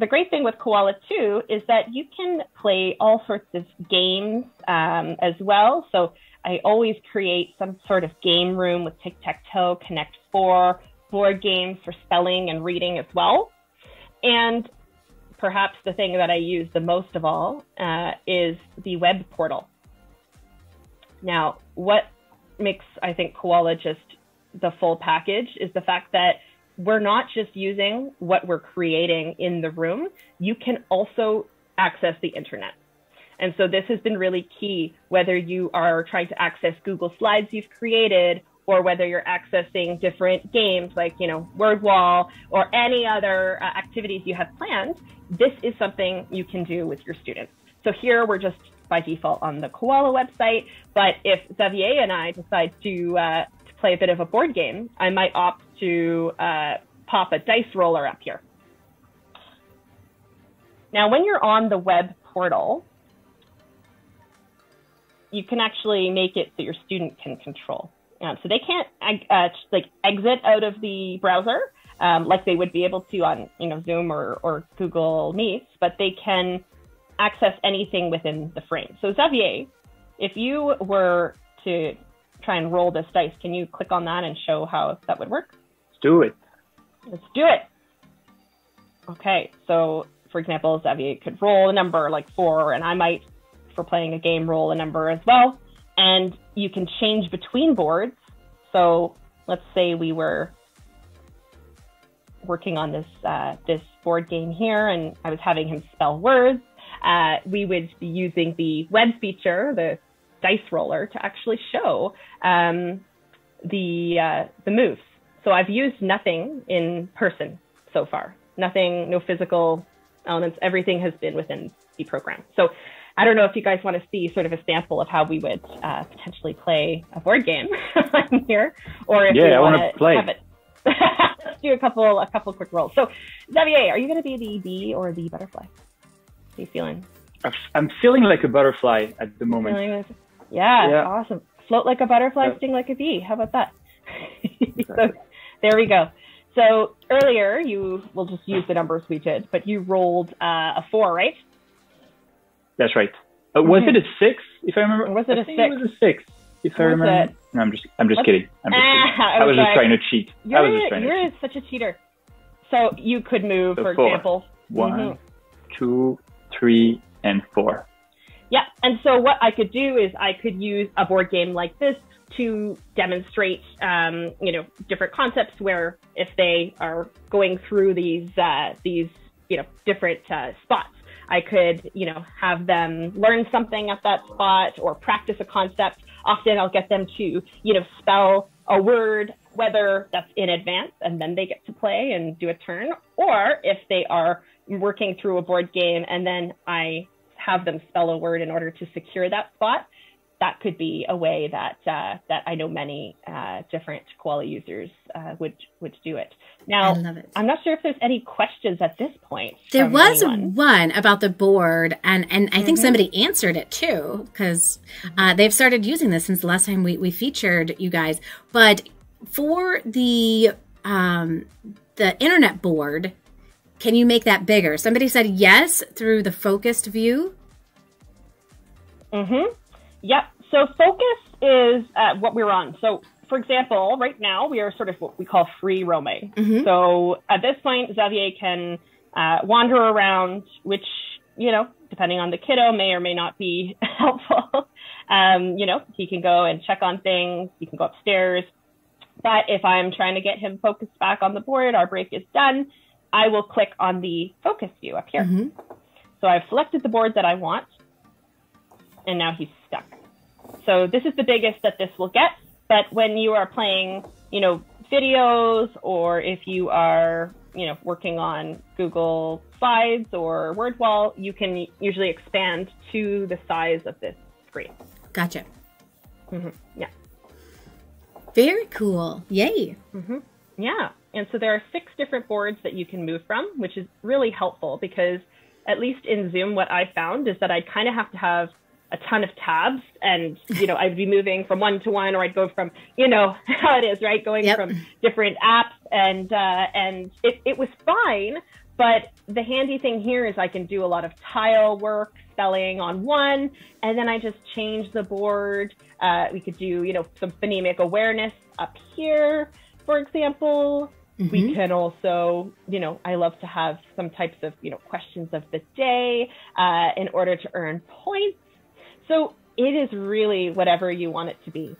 the great thing with Koala too is that you can play all sorts of games as well. So I always create some sort of game room with tic-tac-toe, Connect 4, board games for spelling and reading as well. And perhaps the thing that I use the most of all is the web portal. Now, what makes, I think, Koala just the full package is the fact that we're not just using what we're creating in the room. You can also access the internet. And so this has been really key, whether you are trying to access Google Slides you've created, or whether you're accessing different games like, Word Wall or any other activities you have planned. This is something you can do with your students. So here we're just by default on the Koala website, but if Xavier and I decide to play a bit of a board game, I might opt to pop a dice roller up here. Now, when you're on the web portal, you can actually make it so your student can control. So they can't exit out of the browser like they would be able to on Zoom or Google Meets, but they can access anything within the frame. So Xavier, if you were to try and roll this dice, can you click on that and show how that would work? Let's do it. Let's do it. Okay, so for example, Xavier could roll a number like 4, and I might, for playing a game, roll a number as well. And you can change between boards. So let's say we were working on this board game here, and I was having him spell words. We would be using the web feature, the dice roller, to actually show the moves. So I've used nothing in person so far. Nothing, no physical elements. Everything has been within the program. So I don't know if you guys want to see sort of a sample of how we would potentially play a board game here, or if I want to play. Have it. Let's do a couple quick rolls. So Xavier, are you going to be the bee or the butterfly? How are you feeling? I'm feeling like a butterfly at the moment. Yeah, awesome. Float like a butterfly, sting like a bee. How about that? So there we go. So earlier, we'll just use the numbers we did, but you rolled a 4, right? That's right. Was it a 6, if I remember? Or was it a 6? It was a 6, if I remember. No, I'm just kidding. I was just trying to cheat. You're such a cheater. So you could move, for 4. example. 1, 2, 3, and 4. Yeah, and so what I could do is I could use a board game like this to demonstrate, different concepts where if they are going through these different spots, I could, have them learn something at that spot or practice a concept. Often I'll get them to, spell a word, whether that's in advance and then they get to play and do a turn, or if they are working through a board game and then I have them spell a word in order to secure that spot. That could be a way that I know many different Koala users would do it. Now, I love it. I'm not sure if there's any questions at this point. There was one about the board, and I think somebody answered it too, because they've started using this since the last time we featured you guys. But for the internet board, can you make that bigger? Somebody said yes through the focused view. Yep. So focus is what we're on. So, for example, right now we are sort of what we call free roaming. So at this point, Xavier can wander around, which, depending on the kiddo, may or may not be helpful. He can go and check on things. He can go upstairs. But if I'm trying to get him focused back on the board, our break is done, I will click on the focus view up here. So I've selected the board that I want, and now he's stuck. So this is the biggest that this will get. But when you are playing, videos, or if you are, working on Google Slides or Word Wall, you can usually expand to the size of this screen. Gotcha. Yeah. Very cool. Yay. Yeah. And so there are 6 different boards that you can move from, which is really helpful because at least in Zoom, what I found is that I kind of have to have a ton of tabs and, I'd be moving from one to one, or I'd go from, how it is, right? Going from different apps and it was fine But the handy thing here is I can do a lot of tile work, spelling on one, and then I just change the board. We could do, some phonemic awareness up here, for example. We can also, I love to have some types of, questions of the day in order to earn points. So it is really whatever you want it to be.